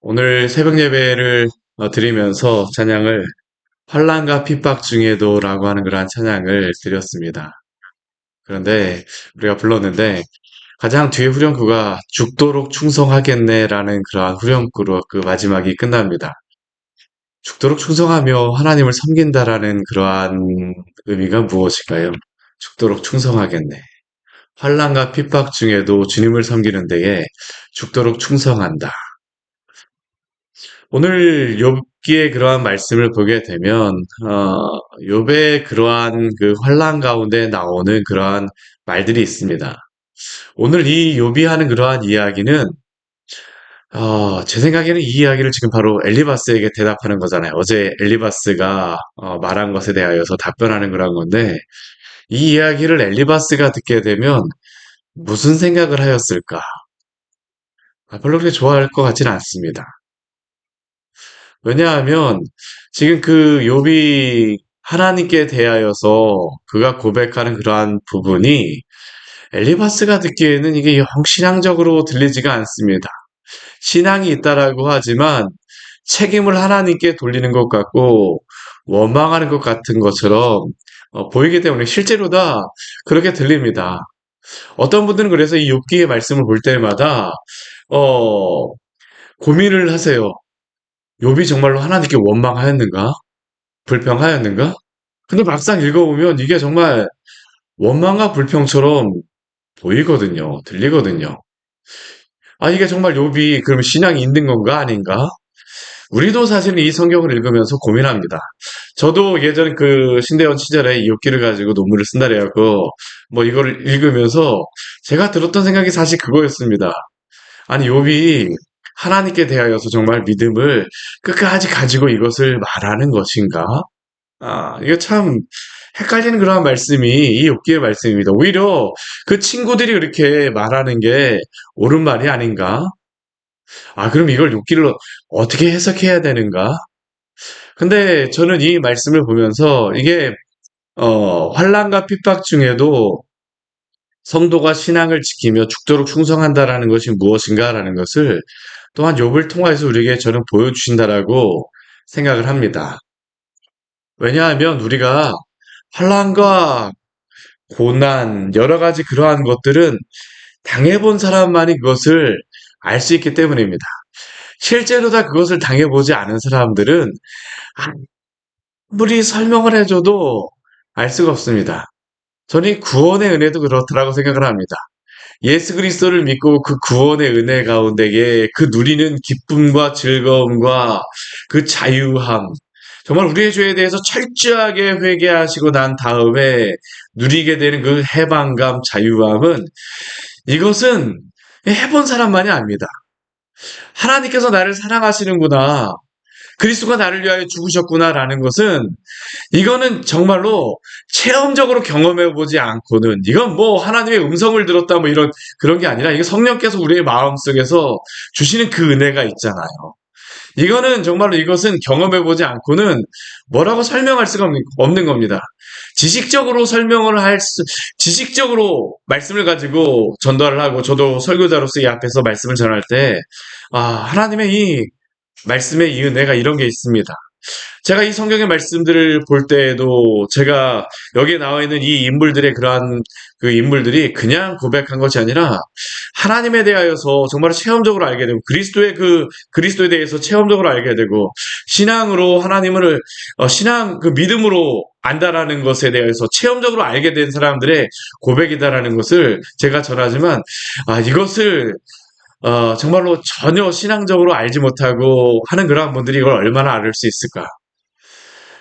오늘 새벽 예배를 드리면서 찬양을 환난과 핍박 중에도라고 하는 그러한 찬양을 드렸습니다. 그런데 우리가 불렀는데 가장 뒤에 후렴구가 죽도록 충성하겠네라는 그러한 후렴구로 그 마지막이 끝납니다. 죽도록 충성하며 하나님을 섬긴다라는 그러한 의미가 무엇일까요? 죽도록 충성하겠네. 환난과 핍박 중에도 주님을 섬기는 데에 죽도록 충성한다. 오늘 욥기의 그러한 말씀을 보게 되면 욥의 그러한 그 환난 가운데 나오는 그러한 말들이 있습니다. 오늘 이 욥이 하는 그러한 이야기는 제 생각에는 이 이야기를 지금 바로 엘리바스에게 대답하는 거잖아요. 어제 엘리바스가 말한 것에 대하여서 답변하는 그런 건데 이 이야기를 엘리바스가 듣게 되면 무슨 생각을 하였을까? 별로 그렇게 좋아할 것 같지는 않습니다. 왜냐하면 지금 그 욥이 하나님께 대하여서 그가 고백하는 그러한 부분이 엘리바스가 듣기에는 이게 영 신앙적으로 들리지가 않습니다. 신앙이 있다라고 하지만 책임을 하나님께 돌리는 것 같고 원망하는 것 같은 것처럼 보이기 때문에 실제로 다 그렇게 들립니다. 어떤 분들은 그래서 이 욥기의 말씀을 볼 때마다 어, 고민을 하세요. 욥이 정말로 하나님께 원망하였는가? 불평하였는가? 근데 막상 읽어보면 이게 정말 원망과 불평처럼 보이거든요. 들리거든요. 이게 정말 욥이 그럼 신앙이 있는 건가 아닌가? 우리도 사실 이 성경을 읽으면서 고민합니다. 저도 예전 그 신대원 시절에 이 욥기를 가지고 논문을 쓴다 그래갖고 뭐 이거를 읽으면서 제가 들었던 생각이 사실 그거였습니다. 아니 욥이 하나님께 대하여서 정말 믿음을 끝까지 가지고 이것을 말하는 것인가? 이거 참 헷갈리는 그런 말씀이 이 욥기의 말씀입니다. 오히려 그 친구들이 그렇게 말하는 게 옳은 말이 아닌가? 그럼 이걸 욥기를 어떻게 해석해야 되는가? 근데 저는 이 말씀을 보면서 이게 환난과 핍박 중에도 성도가 신앙을 지키며 죽도록 충성한다라는 것이 무엇인가라는 것을 또한 욥을 통해서 우리에게 저는 보여주신다라고 생각을 합니다. 왜냐하면 우리가 환난과 고난, 여러 가지 그러한 것들은 당해본 사람만이 그것을 알 수 있기 때문입니다. 실제로 다 그것을 당해보지 않은 사람들은 아무리 설명을 해줘도 알 수가 없습니다. 저는 이 구원의 은혜도 그렇다라고 생각을 합니다. 예수 그리스도를 믿고 그 구원의 은혜 가운데에 그 누리는 기쁨과 즐거움과 그 자유함, 정말 우리의 죄에 대해서 철저하게 회개하시고 난 다음에 누리게 되는 그 해방감, 자유함은 이것은 해본 사람만이 압니다. 하나님께서 나를 사랑하시는구나. 그리스도가 나를 위하여 죽으셨구나라는 것은 이거는 정말로 체험적으로 경험해 보지 않고는 이건 뭐 하나님의 음성을 들었다 뭐 이런 그런 게 아니라 이게 성령께서 우리의 마음속에서 주시는 그 은혜가 있잖아요. 이거는 정말로 이것은 경험해 보지 않고는 뭐라고 설명할 수가 없는 겁니다. 지식적으로 설명을 지식적으로 말씀을 가지고 전달을 하고 저도 설교자로서 이 앞에서 말씀을 전할 때 하나님의 이 말씀의 이 은혜가 이런 게 있습니다. 제가 이 성경의 말씀들을 볼 때에도 제가 여기에 나와 있는 이 인물들의 그러한 그 인물들이 그냥 고백한 것이 아니라 하나님에 대하여서 정말 체험적으로 알게 되고 그리스도에 대해서 체험적으로 알게 되고 신앙으로 하나님을 신앙 그 믿음으로 안다라는 것에 대해서 체험적으로 알게 된 사람들의 고백이다라는 것을 제가 전하지만 이것을 정말로 전혀 신앙적으로 알지 못하고 하는 그러한 분들이 이걸 얼마나 알을 수 있을까?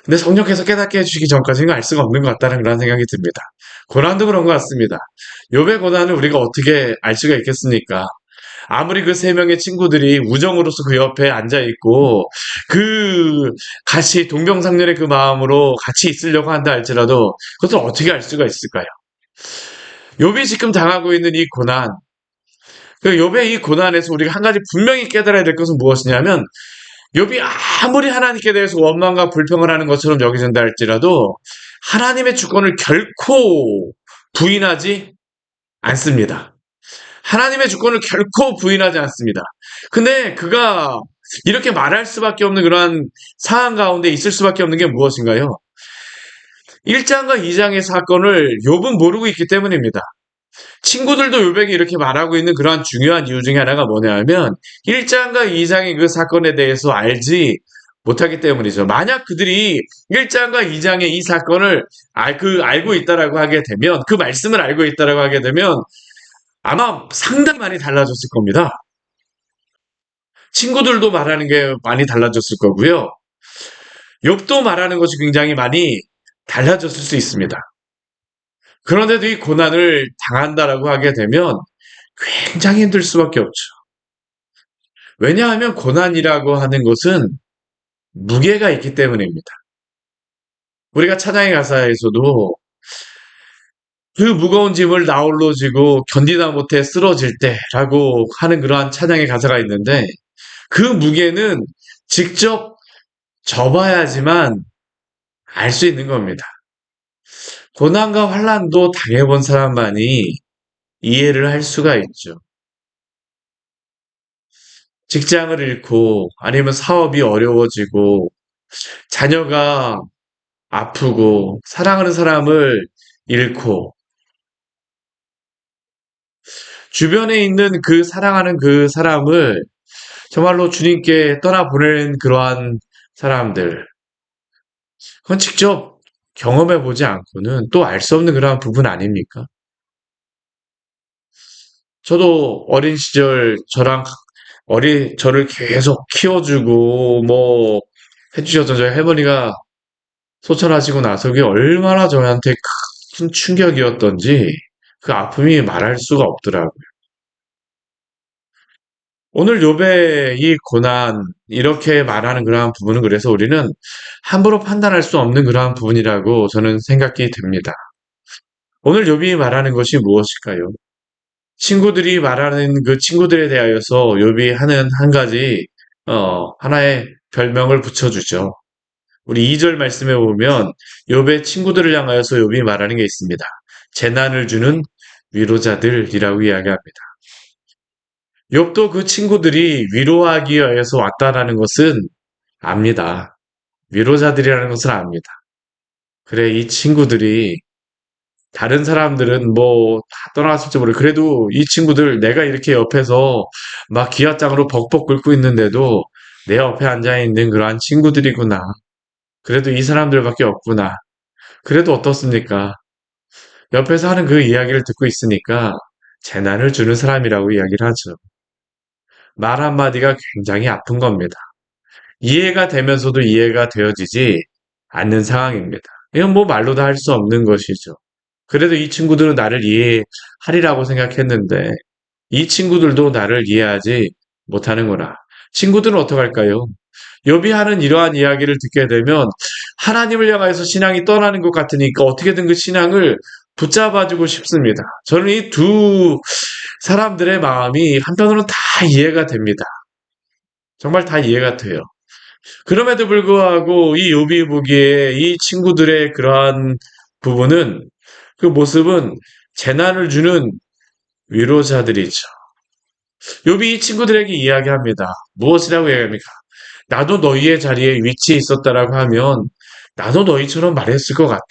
근데 성령께서 깨닫게 해주시기 전까지는 알 수가 없는 것 같다는 그런 생각이 듭니다. 고난도 그런 것 같습니다. 욥의 고난을 우리가 어떻게 알 수가 있겠습니까? 아무리 그 세 명의 친구들이 우정으로서 그 옆에 앉아 있고 같이 동병상련의 그 마음으로 같이 있으려고 한다 할지라도 그것을 어떻게 알 수가 있을까요? 욥이 지금 당하고 있는 이 고난, 그 욥의 이 고난에서 우리가 한 가지 분명히 깨달아야 될 것은 무엇이냐면 욥이 아무리 하나님께 대해서 원망과 불평을 하는 것처럼 여겨진다 할지라도 하나님의 주권을 결코 부인하지 않습니다. 하나님의 주권을 결코 부인하지 않습니다. 근데 그가 이렇게 말할 수밖에 없는 그러한 상황 가운데 있을 수밖에 없는 게 무엇인가요? 1장과 2장의 사건을 욥은 모르고 있기 때문입니다. 친구들도 욥에게 이렇게 말하고 있는 그러한 중요한 이유 중에 하나가 뭐냐 하면 1장과 2장의 그 사건에 대해서 알지 못하기 때문이죠. 만약 그들이 1장과 2장의 이 사건을 알고 있다라고 하게 되면, 그 말씀을 알고 있다라고 하게 되면 아마 상당히 많이 달라졌을 겁니다. 친구들도 말하는 게 많이 달라졌을 거고요. 욥도 말하는 것이 굉장히 많이 달라졌을 수 있습니다. 그런데도 이 고난을 당한다라고 하게 되면 굉장히 힘들 수밖에 없죠. 왜냐하면 고난이라고 하는 것은 무게가 있기 때문입니다. 우리가 찬양의 가사에서도 그 무거운 짐을 나홀로 지고 견디다 못해 쓰러질 때라고 하는 그러한 찬양의 가사가 있는데, 그 무게는 직접 접어야지만 알 수 있는 겁니다. 고난과 환난도 당해본 사람만이 이해를 할 수가 있죠. 직장을 잃고 아니면 사업이 어려워지고 자녀가 아프고 사랑하는 사람을 잃고 주변에 있는 그 사랑하는 그 사람을 정말로 주님께 떠나보낸 그러한 사람들, 그건 직접 경험해 보지 않고는 또 알 수 없는 그러한 부분 아닙니까? 저도 어린 시절 저를 계속 키워주고 뭐 해주셨던 저희 할머니가 소천하시고 나서 그게 얼마나 저한테 큰 충격이었던지 그 아픔이 말할 수가 없더라고요. 오늘 욥의 이 고난, 이렇게 말하는 그러한 부분은 그래서 우리는 함부로 판단할 수 없는 그러한 부분이라고 저는 생각이 됩니다. 오늘 욥이 말하는 것이 무엇일까요? 친구들이 말하는 그 친구들에 대하여서 욥이 하는 한 가지 하나의 별명을 붙여주죠. 우리 2절 말씀에 보면 욥의 친구들을 향하여서 욥이 말하는 게 있습니다. 재난을 주는 위로자들이라고 이야기합니다. 욥도 그 친구들이 위로하기 위해서 왔다라는 것은 압니다. 위로자들이라는 것을 압니다. 그래, 이 친구들이 다른 사람들은 뭐 다 떠났을지 모르고 그래도 이 친구들 내가 이렇게 옆에서 막 기아장으로 벅벅 끓고 있는데도 내 옆에 앉아있는 그러한 친구들이구나. 그래도 이 사람들밖에 없구나. 그래도 어떻습니까? 옆에서 하는 그 이야기를 듣고 있으니까 재난을 주는 사람이라고 이야기를 하죠. 말 한마디가 굉장히 아픈 겁니다. 이해가 되면서도 이해가 되어지지 않는 상황입니다. 이건 뭐 말로 다 할 수 없는 것이죠. 그래도 이 친구들은 나를 이해하리라고 생각했는데 이 친구들도 나를 이해하지 못하는구나. 친구들은 어떡할까요? 욥이 하는 이러한 이야기를 듣게 되면 하나님을 향해서 신앙이 떠나는 것 같으니까 어떻게든 그 신앙을 붙잡아주고 싶습니다. 저는 이 두 사람들의 마음이 한편으로는 다 이해가 됩니다. 정말 다 이해가 돼요. 그럼에도 불구하고 이 욥이 보기에 이 친구들의 그러한 부분은, 그 모습은 재난을 주는 위로자들이죠. 욥이 이 친구들에게 이야기합니다. 무엇이라고 이야기합니까? 나도 너희의 자리에 위치해 있었다라고 하면 나도 너희처럼 말했을 것 같아.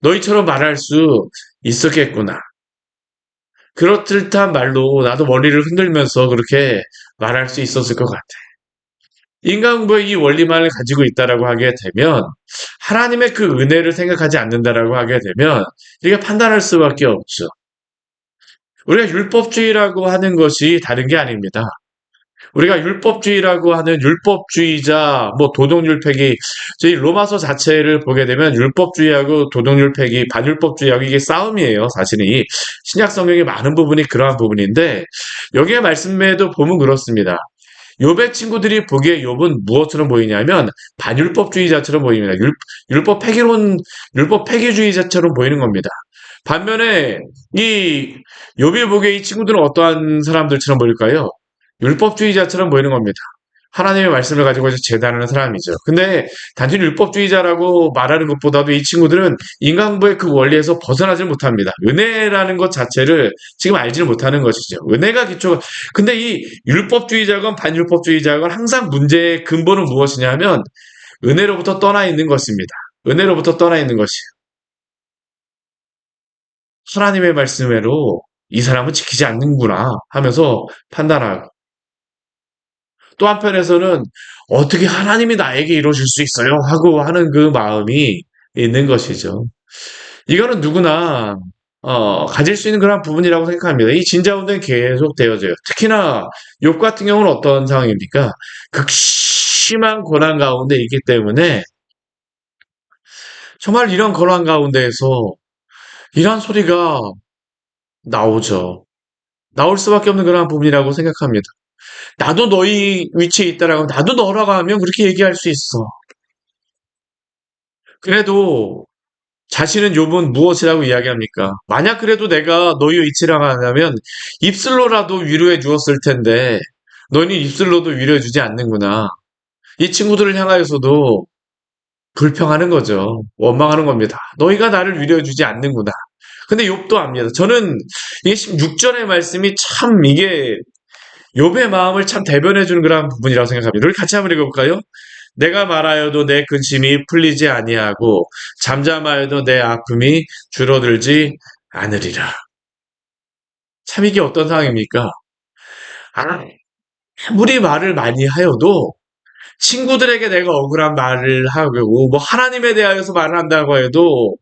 너희처럼 말할 수 있었겠구나. 그렇듯한 말로 나도 머리를 흔들면서 그렇게 말할 수 있었을 것 같아. 인간공부의 이 원리만을 가지고 있다라고 하게 되면, 하나님의 그 은혜를 생각하지 않는다라고 하게 되면 이게 판단할 수밖에 없죠. 우리가 율법주의라고 하는 것이 다른 게 아닙니다. 우리가 율법주의라고 하는 율법주의자, 뭐 도덕율폐기, 저희 로마서 자체를 보게 되면 율법주의하고 도덕율폐기, 반율법주의하고 이게 싸움이에요. 사실은 이 신약 성경의 많은 부분이 그러한 부분인데, 여기에 말씀에도 보면 그렇습니다. 욥의 친구들이 보기에 욥은 무엇처럼 보이냐면 반율법주의자처럼 보입니다. 율법 폐기론, 율법 폐기주의자처럼 보이는 겁니다. 반면에 이 욥이 보기에 이 친구들은 어떠한 사람들처럼 보일까요? 율법주의자처럼 보이는 겁니다. 하나님의 말씀을 가지고 이제 재단하는 사람이죠. 근데 단순히 율법주의자라고 말하는 것보다도 이 친구들은 인간부의 그 원리에서 벗어나질 못합니다. 은혜라는 것 자체를 지금 알지를 못하는 것이죠. 은혜가 기초가. 근데 이 율법주의자건 반율법주의자건 항상 문제의 근본은 무엇이냐 하면 은혜로부터 떠나 있는 것입니다. 은혜로부터 떠나 있는 것이에요. 하나님의 말씀으로 이 사람은 지키지 않는구나 하면서 판단하고 또 한편에서는 어떻게 하나님이 나에게 이루어질 수 있어요? 하고 하는 그 마음이 있는 것이죠. 이거는 누구나 가질 수 있는 그런 부분이라고 생각합니다. 이 진자운동이 계속 되어져요. 특히나 욥 같은 경우는 어떤 상황입니까? 극심한 고난 가운데 있기 때문에 정말 이런 고난 가운데에서 이런 소리가 나오죠. 나올 수밖에 없는 그런 부분이라고 생각합니다. 나도 너희 위치에 있다라고 나도 너라고 하면 그렇게 얘기할 수 있어. 그래도 자신은 욥은 무엇이라고 이야기합니까? 만약 그래도 내가 너희 위치라고 한다면 입술로라도 위로해 주었을 텐데 너희는 입술로도 위로해 주지 않는구나. 이 친구들을 향하여서도 불평하는 거죠. 원망하는 겁니다. 너희가 나를 위로해 주지 않는구나. 근데 욥도 압니다. 저는 이게 16절의 말씀이 참 이게 욥의 마음을 참 대변해 주는 그런 부분이라고 생각합니다. 우리 같이 한번 읽어볼까요? 내가 말하여도 내 근심이 풀리지 아니하고 잠잠하여도 내 아픔이 줄어들지 않으리라. 참 이게 어떤 상황입니까? 아무리 말을 많이 하여도 친구들에게 내가 억울한 말을 하고 뭐 하나님에 대하여서 말을 한다고 해도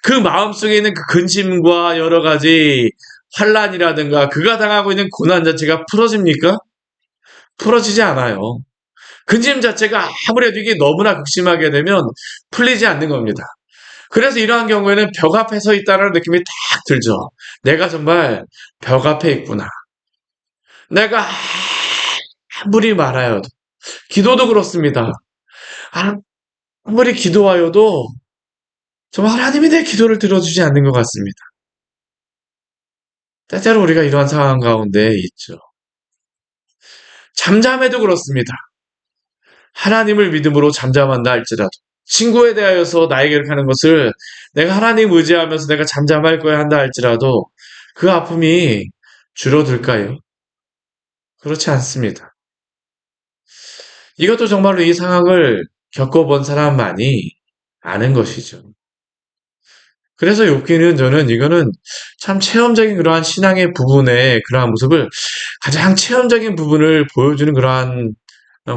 그 마음속에 있는 그 근심과 여러 가지 환란이라든가 그가 당하고 있는 고난 자체가 풀어집니까? 풀어지지 않아요. 근심 자체가 아무래도 이게 너무나 극심하게 되면 풀리지 않는 겁니다. 그래서 이러한 경우에는 벽 앞에 서 있다는 느낌이 딱 들죠. 내가 정말 벽 앞에 있구나. 내가 아무리 말하여도, 기도도 그렇습니다. 아무리 기도하여도 정말 하나님이 내 기도를 들어주지 않는 것 같습니다. 때때로 우리가 이러한 상황 가운데 있죠. 잠잠해도 그렇습니다. 하나님을 믿음으로 잠잠한다 할지라도 친구에 대하여서 나에게 이렇게 하는 것을 내가 하나님 의지하면서 내가 잠잠할 거야 한다 할지라도 그 아픔이 줄어들까요? 그렇지 않습니다. 이것도 정말로 이 상황을 겪어본 사람만이 아는 것이죠. 그래서 욥기는 저는 이거는 참 체험적인 그러한 신앙의 부분의 그러한 모습을 가장 체험적인 부분을 보여주는 그러한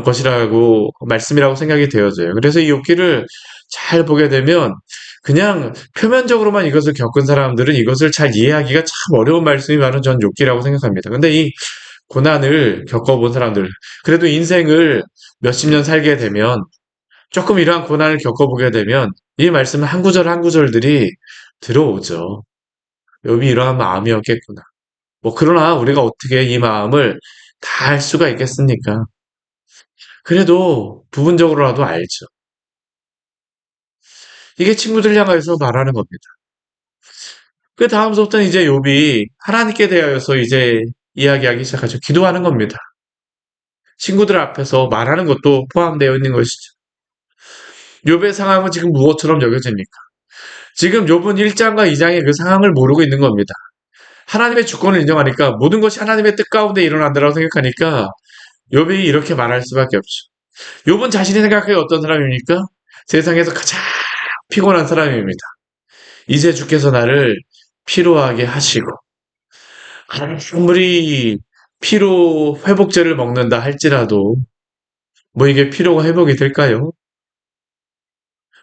것이라고 말씀이라고 생각이 되어져요. 그래서 이 욥기를 잘 보게 되면 그냥 표면적으로만 이것을 겪은 사람들은 이것을 잘 이해하기가 참 어려운 말씀이 바로 전 욥기라고 생각합니다. 근데 이 고난을 겪어본 사람들, 그래도 인생을 몇십 년 살게 되면 조금 이러한 고난을 겪어보게 되면 이 말씀 한 구절 한 구절들이 들어오죠. 욥이 이러한 마음이었겠구나. 뭐 그러나 우리가 어떻게 이 마음을 다 알 수가 있겠습니까? 그래도 부분적으로라도 알죠. 이게 친구들 향해서 말하는 겁니다. 그 다음부터는 이제 욥이 하나님께 대하여서 이제 이야기하기 시작하죠. 기도하는 겁니다. 친구들 앞에서 말하는 것도 포함되어 있는 것이죠. 욥의 상황은 지금 무엇처럼 여겨집니까? 지금 욥은 1장과 2장의 그 상황을 모르고 있는 겁니다. 하나님의 주권을 인정하니까 모든 것이 하나님의 뜻 가운데 일어난다고 생각하니까 욥이 이렇게 말할 수밖에 없죠. 욥은 자신이 생각하기에 어떤 사람입니까? 세상에서 가장 피곤한 사람입니다. 이제 주께서 나를 피로하게 하시고 아무리 피로 회복제를 먹는다 할지라도 뭐 이게 피로가 회복이 될까요?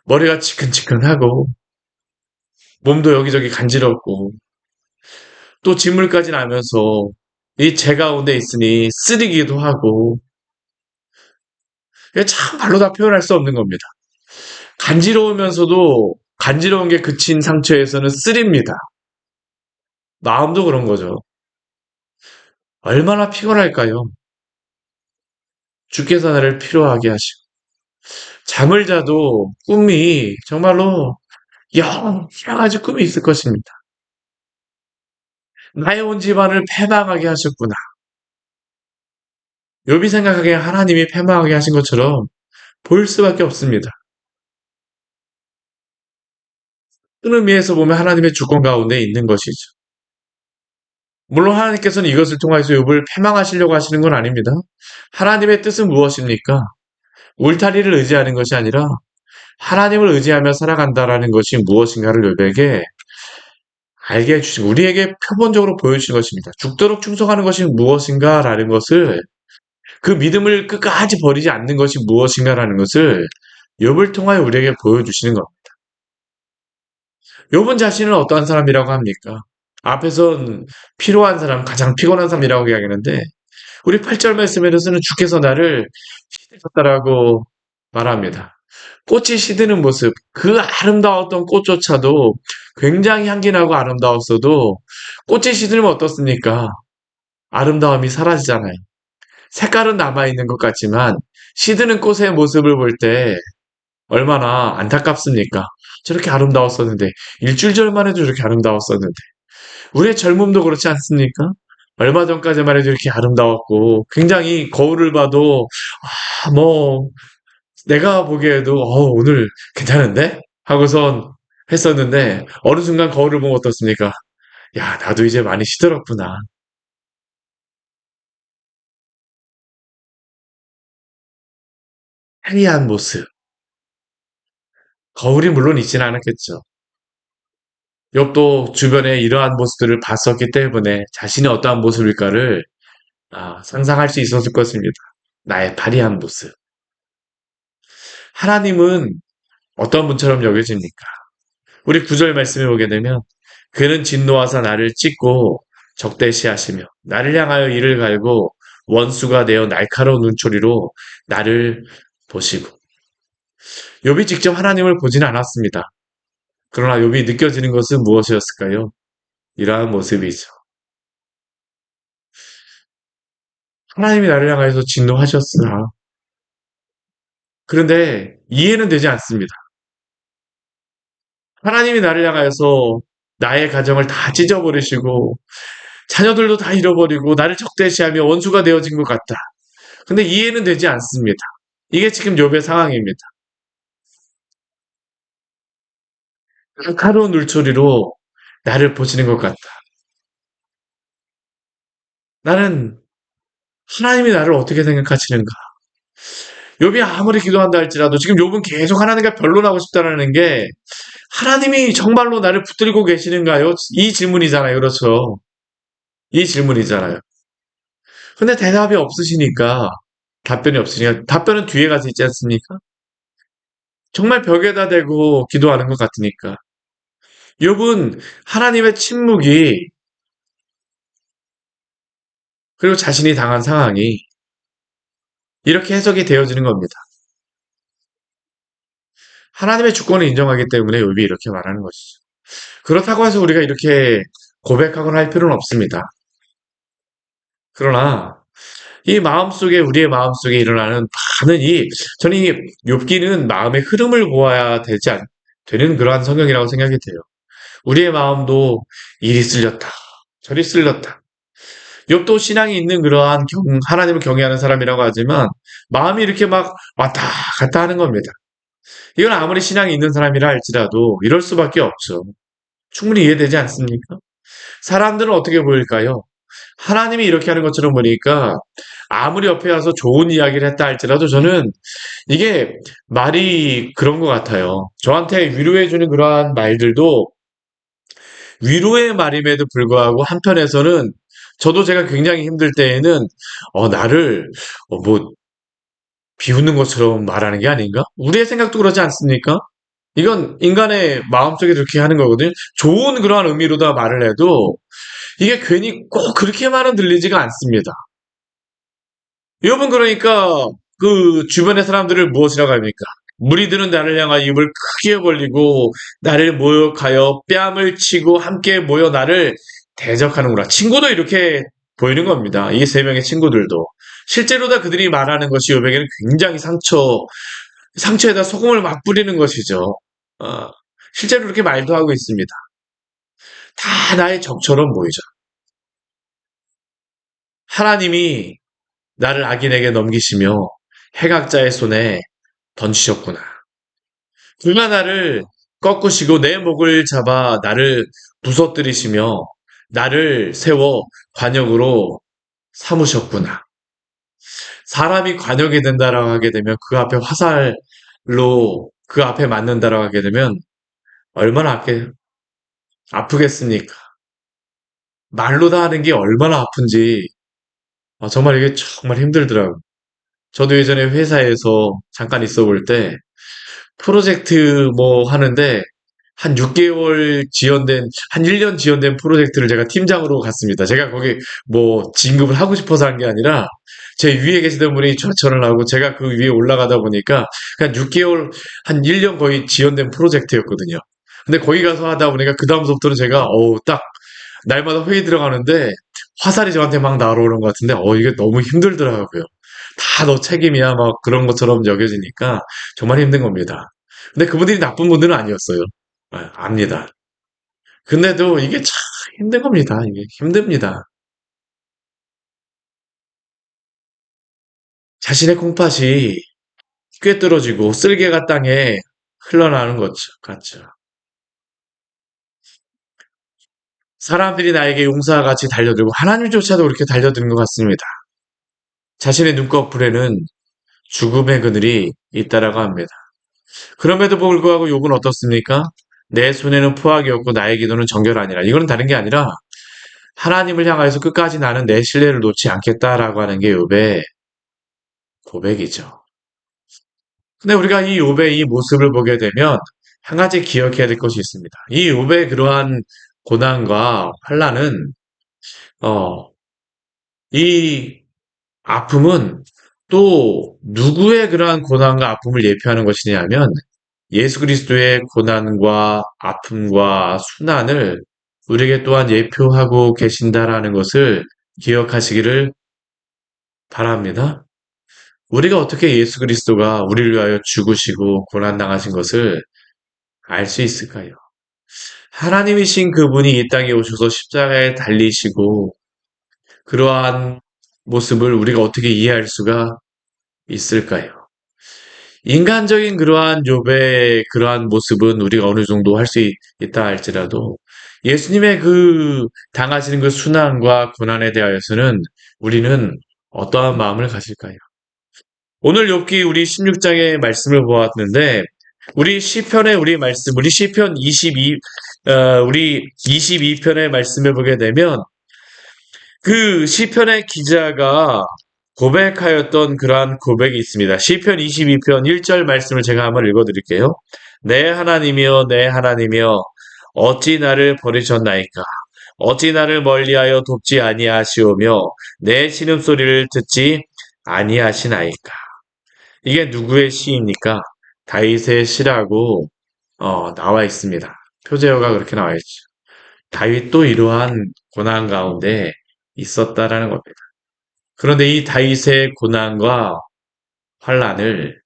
머리가 지끈지끈하고 몸도 여기저기 간지럽고 또 진물까지 나면서 이 제 가운데 있으니 쓰리기도 하고 이게 참 말로 다 표현할 수 없는 겁니다. 간지러우면서도 간지러운 게 그친 상처에서는 쓰립니다. 마음도 그런 거죠. 얼마나 피곤할까요? 주께서 나를 피로하게 하시고 잠을 자도 꿈이 정말로 여러 가지 꿈이 있을 것입니다. 나의 온 집안을 패망하게 하셨구나. 욥이 생각하기에 하나님이 패망하게 하신 것처럼 보일 수밖에 없습니다. 큰 의미에서 보면 하나님의 주권 가운데 있는 것이죠. 물론 하나님께서는 이것을 통해서 욥을 패망하시려고 하시는 건 아닙니다. 하나님의 뜻은 무엇입니까? 울타리를 의지하는 것이 아니라 하나님을 의지하며 살아간다라는 것이 무엇인가를 욥에게 알게 해주시고 우리에게 표본적으로 보여주신 것입니다. 죽도록 충성하는 것이 무엇인가라는 것을 그 믿음을 끝까지 버리지 않는 것이 무엇인가라는 것을 욥을 통하여 우리에게 보여주시는 것. 욥은 자신은 어떠한 사람이라고 합니까? 앞에선 피로한 사람, 가장 피곤한 사람이라고 이야기하는데 우리 8절 말씀에서는 주께서 나를 시드셨다라고 말합니다. 꽃이 시드는 모습, 그 아름다웠던 꽃조차도 굉장히 향기나고 아름다웠어도 꽃이 시들면 어떻습니까? 아름다움이 사라지잖아요. 색깔은 남아있는 것 같지만 시드는 꽃의 모습을 볼 때 얼마나 안타깝습니까? 저렇게 아름다웠었는데 일주일 전만 해도 저렇게 아름다웠었는데 우리의 젊음도 그렇지 않습니까? 얼마 전까지만 해도 이렇게 아름다웠고 굉장히 거울을 봐도 뭐 내가 보기에도 오늘 괜찮은데? 하고선 했었는데 어느 순간 거울을 보면 어떻습니까? 야 나도 이제 많이 시들었구나. 해리한 모습. 거울이 물론 있지는 않았겠죠. 욥도 주변에 이러한 모습들을 봤었기 때문에 자신이 어떠한 모습일까를 상상할 수 있었을 것입니다. 나의 파리한 모습. 하나님은 어떤 분처럼 여겨집니까? 우리 9절 말씀에 보게 되면 그는 진노하사 나를 찢고 적대시하시며 나를 향하여 이를 갈고 원수가 되어 날카로운 눈초리로 나를 보시고 욥이 직접 하나님을 보지는 않았습니다. 그러나 욥이 느껴지는 것은 무엇이었을까요? 이러한 모습이죠. 하나님이 나를 향하여서 진노하셨으나 그런데 이해는 되지 않습니다. 하나님이 나를 향하여서 나의 가정을 다 찢어버리시고 자녀들도 다 잃어버리고 나를 적대시하며 원수가 되어진 것 같다. 근데 이해는 되지 않습니다. 이게 지금 욥의 상황입니다. 날카로운 물소리로 나를 보시는 것 같다. 나는 하나님이 나를 어떻게 생각하시는가? 욥이 아무리 기도한다 할지라도 지금 욥은 계속 하나님과 변론하고 싶다라는 게 하나님이 정말로 나를 붙들고 계시는가요? 이 질문이잖아요. 그렇죠. 이 질문이잖아요. 근데 대답이 없으시니까 답변이 없으니까 답변은 뒤에 가서 있지 않습니까? 정말 벽에다 대고 기도하는 것 같으니까. 욥은 하나님의 침묵이 그리고 자신이 당한 상황이 이렇게 해석이 되어지는 겁니다. 하나님의 주권을 인정하기 때문에 욥이 이렇게 말하는 것이죠. 그렇다고 해서 우리가 이렇게 고백하거나 할 필요는 없습니다. 그러나 이 마음속에 우리의 마음속에 일어나는 많은 저는 이 욥기는 마음의 흐름을 보아야 되는 그러한 성경이라고 생각이 돼요. 우리의 마음도 이리 쓸렸다. 저리 쓸렸다. 욥도 신앙이 있는 그러한 하나님을 경외하는 사람이라고 하지만 마음이 이렇게 막 왔다 갔다 하는 겁니다. 이건 아무리 신앙이 있는 사람이라 할지라도 이럴 수밖에 없죠. 충분히 이해되지 않습니까? 사람들은 어떻게 보일까요? 하나님이 이렇게 하는 것처럼 보니까 아무리 옆에 와서 좋은 이야기를 했다 할지라도 저는 이게 말이 그런 것 같아요. 저한테 위로해주는 그러한 말들도 위로의 말임에도 불구하고 한편에서는 저도 제가 굉장히 힘들 때에는 나를 뭐 비웃는 것처럼 말하는 게 아닌가? 우리의 생각도 그러지 않습니까? 이건 인간의 마음속에 그렇게 하는 거거든요. 좋은 그러한 의미로다 말을 해도 이게 괜히 꼭 그렇게만은 들리지가 않습니다. 욥은 그러니까 그 주변의 사람들을 무엇이라고 합니까? 무리들은 나를 향하여 입을 크게 벌리고 나를 모욕하여 뺨을 치고 함께 모여 나를 대적하는구나. 친구도 이렇게 보이는 겁니다. 이 세 명의 친구들도. 실제로 다 그들이 말하는 것이 욥에게는 굉장히 상처에다 소금을 막 뿌리는 것이죠. 어, 실제로 그렇게 말도 하고 있습니다. 다 나의 적처럼 보이죠. 하나님이 나를 악인에게 넘기시며 해각자의 손에 던지셨구나. 그가 나를 꺾으시고 내 목을 잡아 나를 부서뜨리시며 나를 세워 관역으로 삼으셨구나. 사람이 관역이 된다라고 하게 되면 그 앞에 화살로 그 앞에 맞는다라고 하게 되면 얼마나 아프겠습니까? 말로 다 하는 게 얼마나 아픈지 정말 이게 정말 힘들더라고요. 저도 예전에 회사에서 잠깐 있어 볼 때 프로젝트 뭐 하는데 한 6개월 지연된, 한 1년 지연된 프로젝트를 제가 팀장으로 갔습니다. 제가 거기 뭐 진급을 하고 싶어서 한 게 아니라 제 위에 계시던 분이 추천을 하고 제가 그 위에 올라가다 보니까 그냥 6개월, 한 1년 거의 지연된 프로젝트였거든요. 근데 거기 가서 하다 보니까 그다음부터는 제가 딱 날마다 회의 들어가는데 화살이 저한테 막 날아오는 것 같은데 이게 너무 힘들더라고요. 다 너 책임이야 막 그런 것처럼 여겨지니까 정말 힘든 겁니다. 근데 그분들이 나쁜 분들은 아니었어요. 압니다. 근데도 이게 참 힘든 겁니다. 이게 힘듭니다. 자신의 콩팥이 꿰뚫어지고 쓸개가 땅에 흘러나오는 것 같죠. 사람들이 나에게 용사와 같이 달려들고 하나님조차도 그렇게 달려드는 것 같습니다. 자신의 눈꺼풀에는 죽음의 그늘이 있다라고 합니다. 그럼에도 불구하고 욥은 어떻습니까? 내 손에는 포악이 없고 나의 기도는 정결하니라. 이거는 다른 게 아니라 하나님을 향하여서 끝까지 나는 내 신뢰를 놓지 않겠다라고 하는 게 욥의 고백이죠. 근데 우리가 이 욥의 이 모습을 보게 되면 한 가지 기억해야 될 것이 있습니다. 이 욥의 그러한 고난과 환란은 어, 이 아픔은 또 누구의 그러한 고난과 아픔을 예표하는 것이냐면 예수 그리스도의 고난과 아픔과 순환을 우리에게 또한 예표하고 계신다라는 것을 기억하시기를 바랍니다. 우리가 어떻게 예수 그리스도가 우리를 위하여 죽으시고 고난당하신 것을 알 수 있을까요? 하나님이신 그분이 이 땅에 오셔서 십자가에 달리시고 그러한 모습을 우리가 어떻게 이해할 수가 있을까요? 인간적인 그러한 욥의 그러한 모습은 우리가 어느 정도 할 수 있다 할지라도 예수님의 그 당하시는 그 순환과 고난에 대하여서는 우리는 어떠한 마음을 가질까요? 오늘 욥기 우리 16장의 말씀을 보았는데 우리 시편의 우리 말씀, 우리 시편 우리 22편의 말씀을 보게 되면 그 시편의 기자가 고백하였던 그러한 고백이 있습니다. 시편 22편 1절 말씀을 제가 한번 읽어드릴게요. 내 하나님이여 내 하나님이여 어찌 나를 버리셨나이까 어찌 나를 멀리하여 돕지 아니하시오며 내 신음소리를 듣지 아니하시나이까. 이게 누구의 시입니까? 다윗의 시라고 나와 있습니다. 표제어가 그렇게 나와 있죠. 다윗도 이러한 고난 가운데 있었다라는 겁니다. 그런데 이 다윗의 고난과 환란을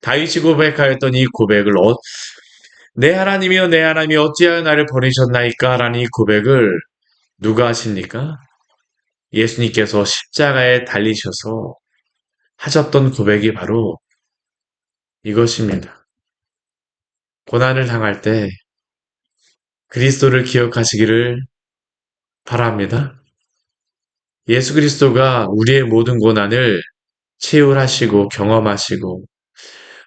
다윗이 고백하였던 이 고백을 내 하나님이여 내 하나님이 어찌하여 나를 버리셨나이까 라는 이 고백을 누가 하십니까? 예수님께서 십자가에 달리셔서 하셨던 고백이 바로 이것입니다. 고난을 당할 때 그리스도를 기억하시기를 바랍니다. 예수 그리스도가 우리의 모든 고난을 치유하시고 경험하시고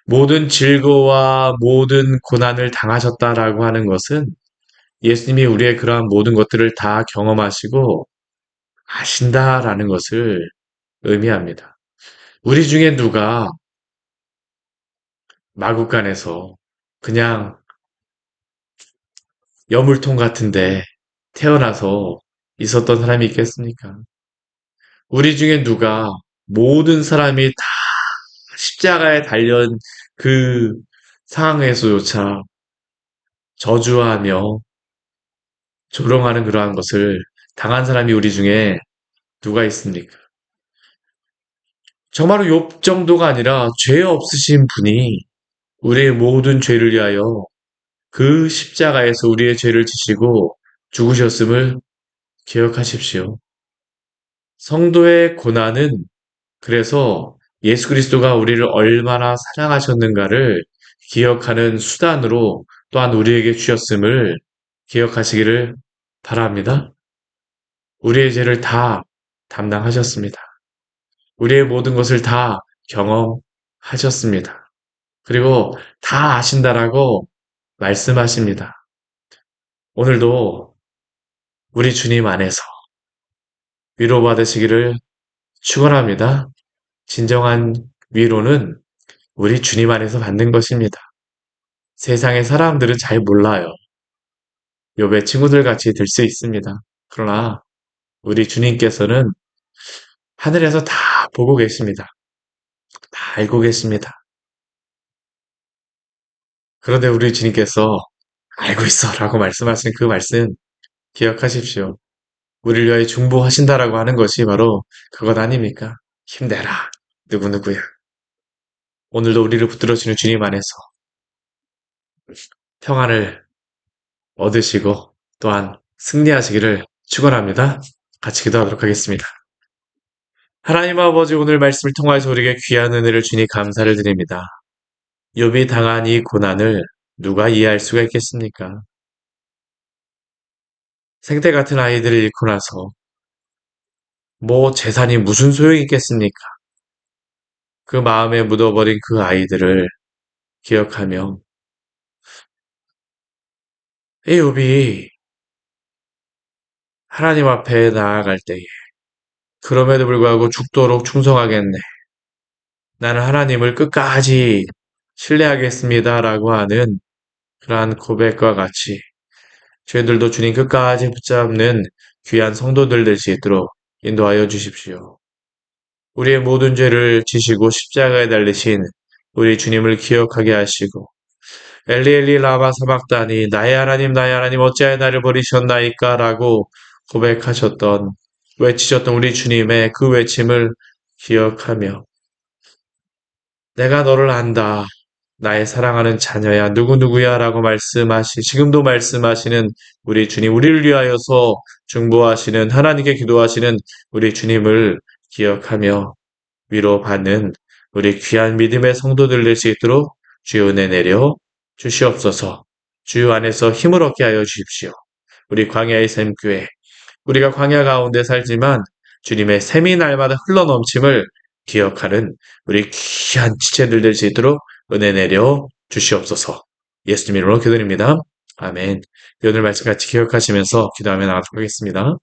모든 질고와 모든 고난을 당하셨다라고 하는 것은 예수님이 우리의 그러한 모든 것들을 다 경험하시고 아신다라는 것을 의미합니다. 우리 중에 누가 마국간에서 그냥 여물통 같은데 태어나서 있었던 사람이 있겠습니까? 우리 중에 누가 모든 사람이 다 십자가에 달린 그 상황에서조차 저주하며 조롱하는 그러한 것을 당한 사람이 우리 중에 누가 있습니까? 정말로 욥 정도가 아니라 죄 없으신 분이 우리의 모든 죄를 위하여 그 십자가에서 우리의 죄를 지시고 죽으셨음을 기억하십시오. 성도의 고난은 그래서 예수 그리스도가 우리를 얼마나 사랑하셨는가를 기억하는 수단으로 또한 우리에게 주셨음을 기억하시기를 바랍니다. 우리의 죄를 다 담당하셨습니다. 우리의 모든 것을 다 경험하셨습니다. 그리고 다 아신다라고 말씀하십니다. 오늘도 우리 주님 안에서 위로받으시기를 축원합니다. 진정한 위로는 우리 주님 안에서 받는 것입니다. 세상의 사람들은 잘 몰라요. 욥의 친구들 같이 될 수 있습니다. 그러나 우리 주님께서는 하늘에서 다 보고 계십니다. 다 알고 계십니다. 그런데 우리 주님께서 알고 있어 라고 말씀하신 그 말씀 기억하십시오. 우리를 위하여 중보하신다라고 하는 것이 바로 그것 아닙니까? 힘내라. 누구누구야. 오늘도 우리를 붙들어주는 주님 안에서 평안을 얻으시고 또한 승리하시기를 축원합니다. 같이 기도하도록 하겠습니다. 하나님 아버지 오늘 말씀을 통하여서 우리에게 귀한 은혜를 주니 감사를 드립니다. 욥이 당한 이 고난을 누가 이해할 수가 있겠습니까? 생태 같은 아이들을 잃고 나서 뭐 재산이 무슨 소용이 있겠습니까? 그 마음에 묻어버린 그 아이들을 기억하며 이 욥이 하나님 앞에 나아갈 때에 그럼에도 불구하고 죽도록 충성하겠네. 나는 하나님을 끝까지 신뢰하겠습니다라고 하는 그러한 고백과 같이 저희들도 주님 끝까지 붙잡는 귀한 성도들 될 수 있도록 인도하여 주십시오. 우리의 모든 죄를 지시고 십자가에 달리신 우리 주님을 기억하게 하시고 엘리 엘리 라마 사박다니 나의 하나님 어찌하여 나를 버리셨나이까 라고 고백하셨던 외치셨던 우리 주님의 그 외침을 기억하며 내가 너를 안다. 나의 사랑하는 자녀야, 누구누구야 라고 지금도 말씀하시는 우리 주님, 우리를 위하여서 중보하시는, 하나님께 기도하시는 우리 주님을 기억하며 위로받는 우리 귀한 믿음의 성도들 될 수 있도록 주여 은혜 내려 주시옵소서. 주여 안에서 힘을 얻게 하여 주십시오. 우리 광야의 샘교회, 우리가 광야 가운데 살지만 주님의 샘이 날마다 흘러넘침을 기억하는 우리 귀한 지체들 될 수 있도록 은혜 내려 주시옵소서. 예수님 이름으로 기도드립니다. 아멘. 오늘 말씀 같이 기억하시면서 기도하며 나가도록 하겠습니다.